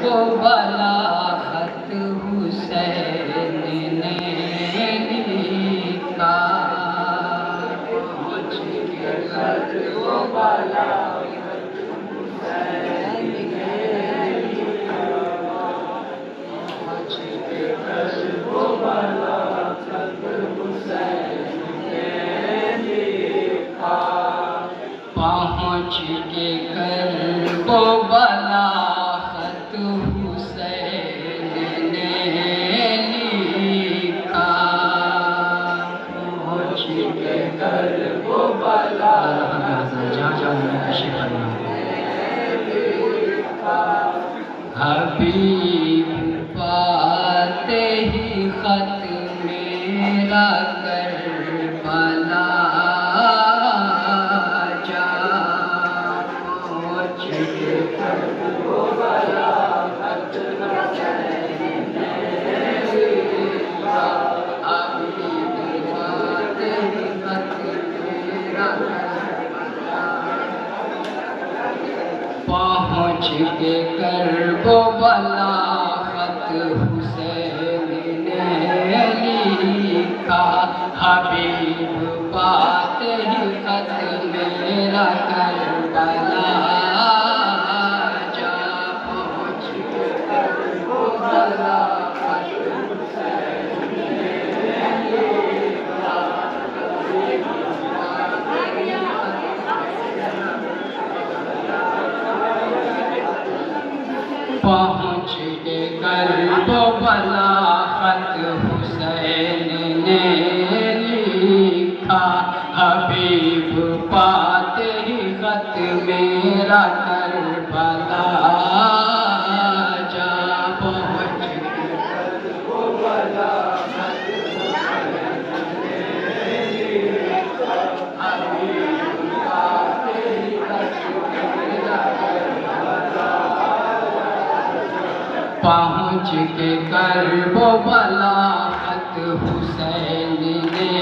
वो भला खत हुसैन ने लिखा। पहुँच के घर वो भला खत हुसैन ने लिखा। पहुँच के घर वो भला खत हुसैन ने लिखा। पहुँच के घर वो भला खत हुसैन ने लिखा। पहुँच के घर वो भला हबीब पाते ही खत मेरा करबला जा। पहुँच के घर वो भला खत हुसैन ने लिखा। हबीब पाते ही खत मेरा करबला। पहुँच के कर वो भला खत हुसैन ने लिखा। हबीब पाते ही खत मेरा करबला जा। पहुँच के कर वो भला खत हुसैन ने लिखा। पहुँच के कर वो भला खत हुसैन ने लिखा। हबीब पाते ही खत मेरा करबला जा। पहुँच के कर वो भला खत हुसैन ने लिखा। हबीब पाते ही खत मेरा करबला। पहुँच के कर वो भला खत हुसैन ने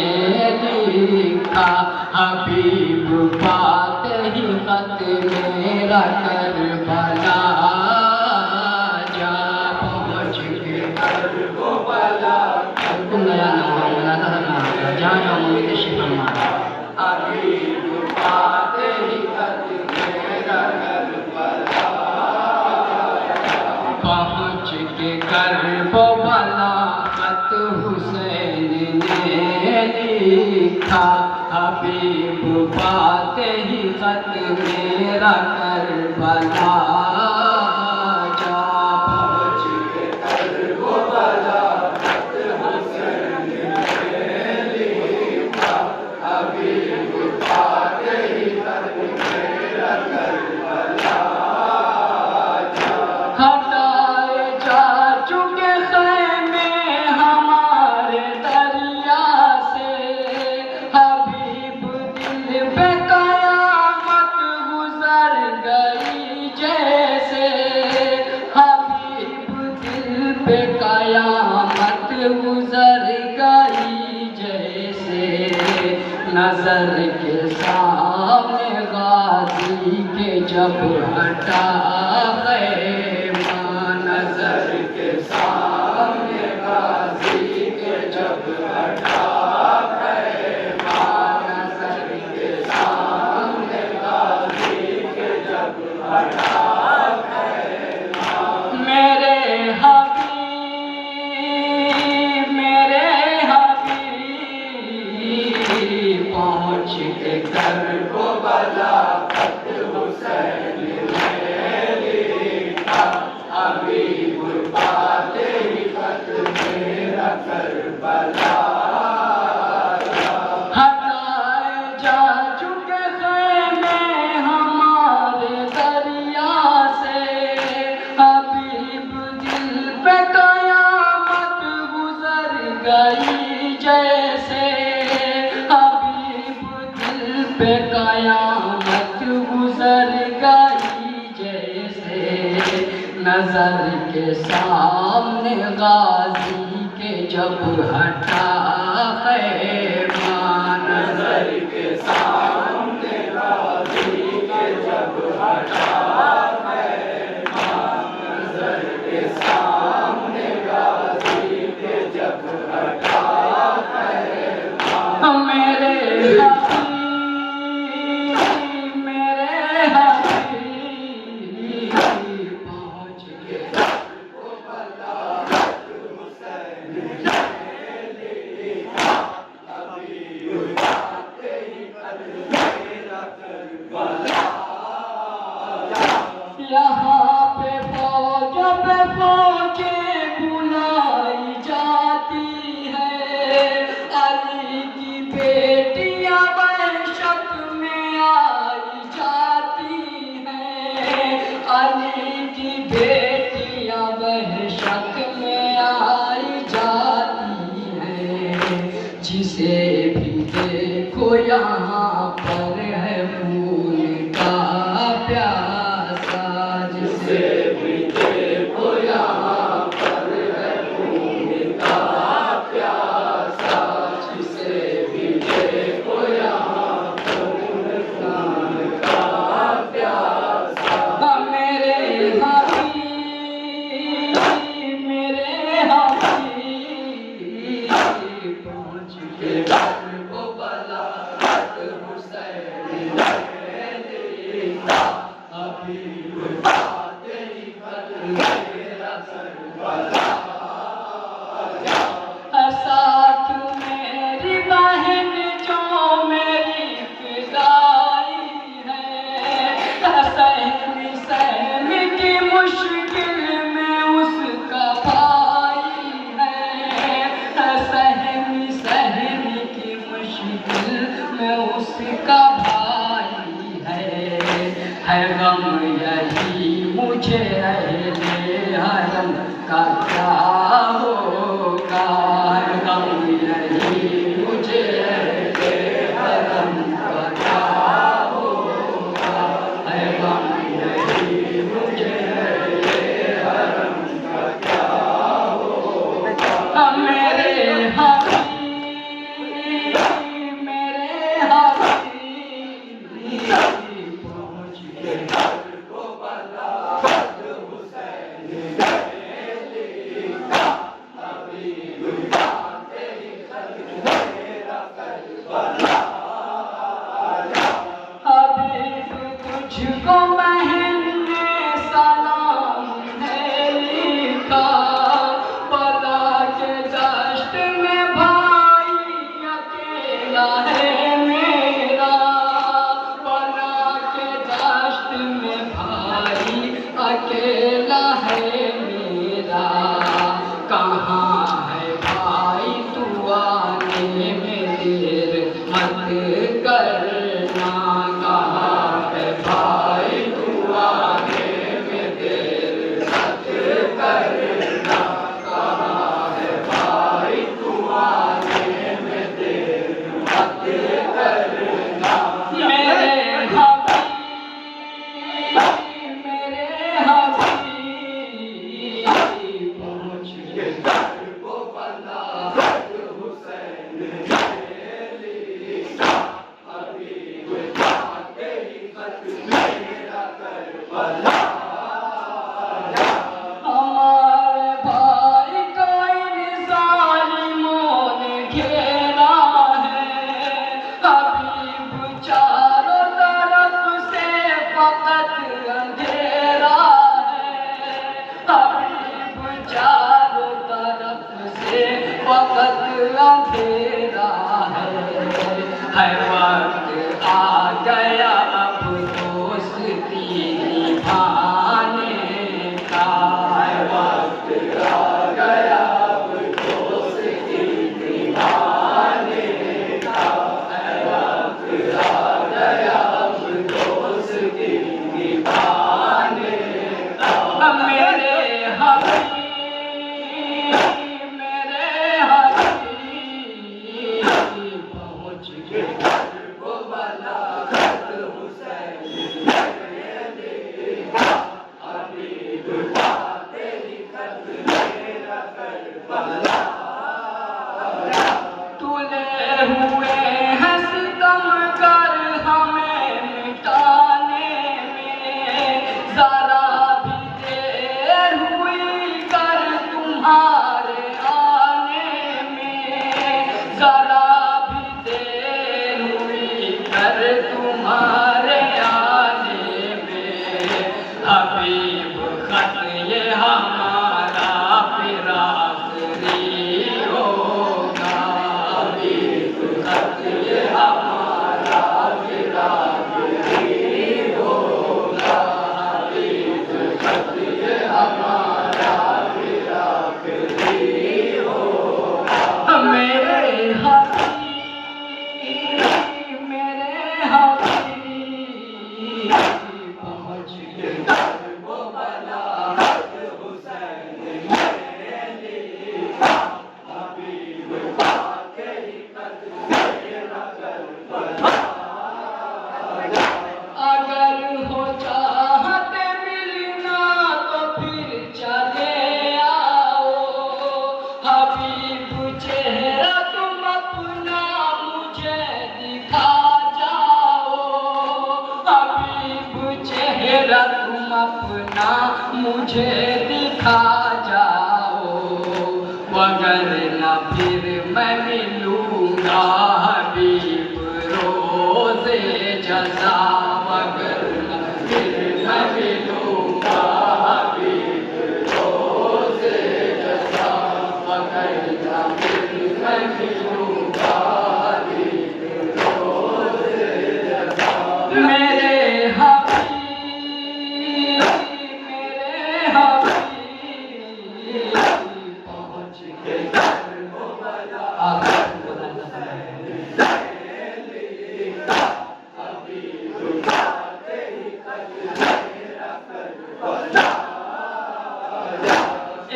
लिखा। हबीब पाते ही खत मेरा करबला जा। पहुँच के कर वो भला खत नया जहाँ उम्मीद शिफा। हबीब पाते ही खत मेरा करबला। पहुँच के कर वो भला खत हुसैन ने लिखा। हबीब पाते ही खत मेरा करबला जा। पहुँच के कर वो भला खत हुसैन ने लिखा। हबीब पाते ही खत मेरा करबला। हटाए जा चुके ख़ैमे हमारे दरिया से। हबीब दिल पे क़यामत गुज़र गई जैसे। हबीब दिल पे क़यामत गुज़र गई जैसे। नज़र के सामने गाज़ी के जब हटा ख़ैमा। नज़र के सामने गाज़ी के जब हटा ख़ैमा। नज़र के सामने गाज़ी के जब हटा ख़ैमा। मेरे हबीब पहुँच के कर वो भला खत हुसैन ने लिखा। हबीब पाते ही खत मेरा करबला। हटाए जा चुके ख़ैमे हमारे दरिया से। हबीब दिल पे क़यामत गुज़र गई जैसे। हबीब दिल पे क़यामत गुज़र गई जैसे। नज़र के सामने गाज़ी के जब हटा ख़ैमा। नज़र के सामने गाज़ी के जब हटा ख़ैमा। नज़र साथ मेरी बहन जो मेरी फिदाई है, सहमी सहमी की मुश्किल में उसका भाई है, सहमी सहमी की मुश्किल में उसका भाई है गम यही मुझे अहले हरम का क्या होगा, गम यही मुझे अहले हरम का क्या होगा, गम यही मुझे अहले हरम का क्या होगा। मेरे हबीब पहुँच गए तुझको महंगे सलाम है लिखा, पता के दश्त में भाई अकेला है मेरा, पता के दश्त में भाई अकेला है मेरा। कहाँ है भाई तू आने में देर मत करना, कहाँ है भाई तू आने में देर मत करना, कहाँ है भाई तू आने में देर मत करना। मेरे हबीब पहुँच गए हमारे भाई को इन जालिमों ने घेरा है, हबीब चारों तरफ से फकत अंधेरा है, हबीब चारों तरफ से फकत अंधेरा है वक्त आ गया अब दोस्ती निभाने का, है वक्त आ गया अब दोस्ती निभाने का, है वक्त आ गया अब दोस्ती निभाने का। मेरे हबीब पहुँच गए तुले हुए हैं सितम कर हमें मिटाने में, जरा भी देर हुई कर तुम्हारे आने में, जरा भी देर हुई कर तुम्हारे आने में। हबीब खत ये हमारा फिरासरी होगा, हबीब खत ये हमारा फिरासरी होगा, हबीब खत ये हमारा फिरासरी होगा। मेरे हबीब पहुँच गए अगर हो चाहते मिलना तो फिर चले आओ, हबीब चेहरा तुम अपना मुझे दिखा जाओ, हबीब चेहरा तुम अपना मुझे दिखा जाओ, वगरना फिर मैं मिलूंगा हबीब रोज़े जज़ा, वगरना फिर मैं मिलूंगा हबीब रोज़े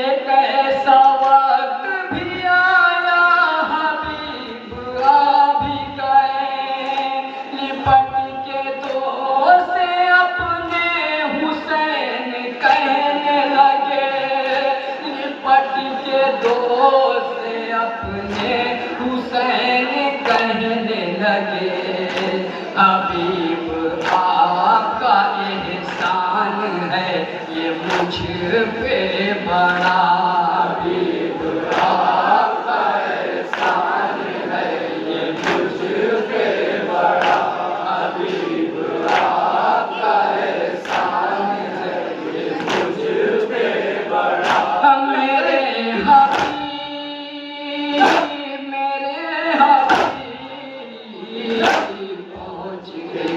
एक ऐसा वक्त भी आया हबीब आ भी गए, लिपट के दो से अपने हुसैन कहने लगे, लिपट के दो से अपने हुसैन कहने लगे। हबीब आपका एहसान है ये मुझ पे बड़ा, हबीब आपका एहसान है ये मुझ पे बड़ा, हबीब आपका एहसान है ये मुझ पे बड़ा। मेरे हबीब पहुँच गए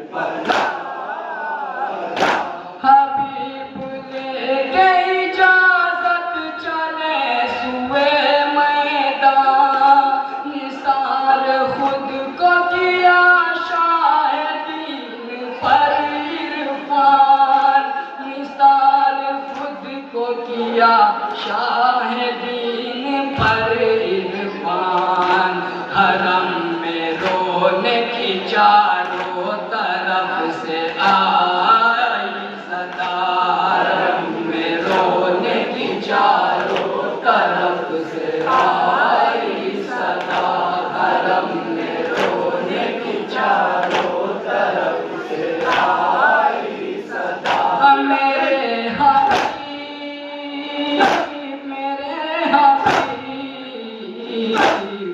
करबला, हबीब ले गई इजाजत चले सुए मैदान, निसार खुद को किया शाहिदीन पर इरफान, निसार खुद को किया शाहिदीन पर इरफान। हरम में रोने की चारों तरफ से आई सदा, हरम में रोने की चारों तरफ से आई सदा, हरम में रोने की चारों तरफ से आई सदा। मेरे हबीब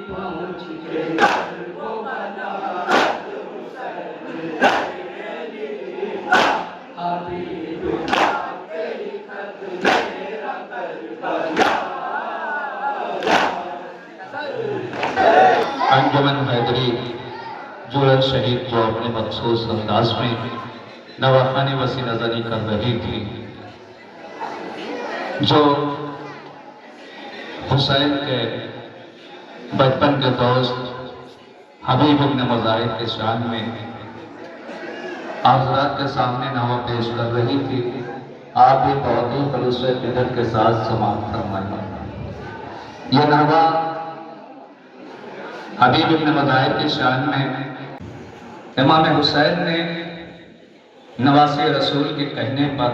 पहुँच गए करबला, हबीब तेरी खत मेरा करबला। अंजुमन हैदरी जुड़न शहीद जो अपने मखसूस अंदाज में नवाखानी वसी नजरी कर रही थी, जो हुसैन के बचपन के दोस्त हबीब इब्न मुजाहिद के शान में आप हज़रात के सामने नवा पेश कर रही थी। आप भी बहुत ही खलूस फिदत के साथ समाप्त फरमाइए। यह नवा हबीब इब्न मुजाहिद के शान में इमाम हुसैन ने नवासे रसूल के कहने पर,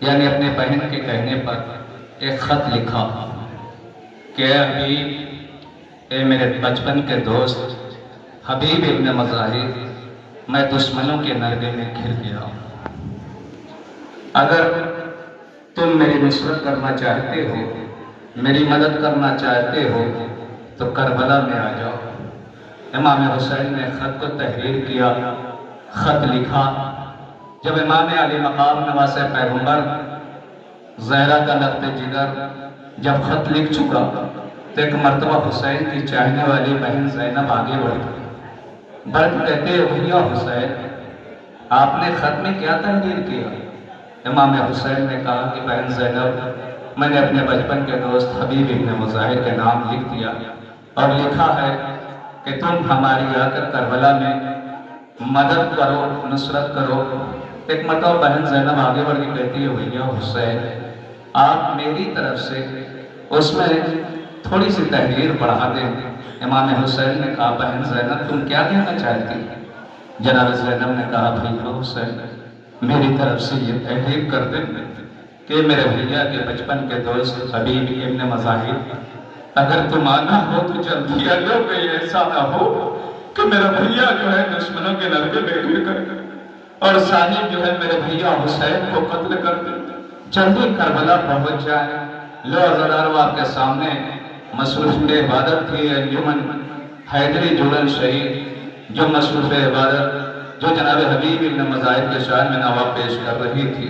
यानी अपने बहन के कहने पर एक खत लिखा कि हबीब, ए मेरे बचपन के दोस्त हबीब इब्न मुजाहिद, मैं दुश्मनों के नरगे में घिर गया। अगर तुम मेरी नुसरत करना चाहते हो, मेरी मदद करना चाहते हो, तो करबला में आ जाओ। इमाम हुसैन ने खत को तहरीर किया, खत लिखा। जब इमाम अली मकाम नवासे पैगंबर ज़हरा का लफ्ज़ जिगर जब खत लिख चुका, तो एक मरतबा हुसैन की चाहने वाली बहन ज़ैनब आगे बढ़ कहते भैया हुसैन, आपने खत में क्या तहरीर किया? इमाम हुसैन ने कहा कि बहन ज़ैनब, मैंने अपने बचपन के दोस्त हबीब इब्न मुजाहिद के नाम लिख दिया और लिखा है कि तुम हमारी आकर करबला में मदद करो, नुसरत करो। एक मरतबा बहन ज़ैनब आगे बढ़ के कहती है भैया हुसैन, आप मेरी तरफ से उसमें थोड़ी सी तहरीर बढ़ा दें। इमाम हुसैन ने कहा बहन ज़ैनब तुम क्या कहना चाहती? जनाब ज़ैनब ने कहा भैया हुसैन, मेरी तरफ से ये तहरीर कर दें कि मेरे भैया के बचपन के दोस्त हबीब इब्न मुजाहिद, अगर तुम आना हो तो जल्दी आ जाओ, कहीं ऐसा ना हो कि मेरा भैया जो है दुश्मनों के नरके में गिर कर और साहिब जो है मेरे भैया हुसैन को कत्ल कर दे। जल्दी करबला पहुंच जाए। लो हज़रात, आपके सामने मसरूफ़ इबादत थी अंजुमन हैदरी जुड़न शहीद, जो मसरूफ़ इबादत जो जनाब हबीब इब्न मुजाहिद के शान में नवा पेश कर रही थी।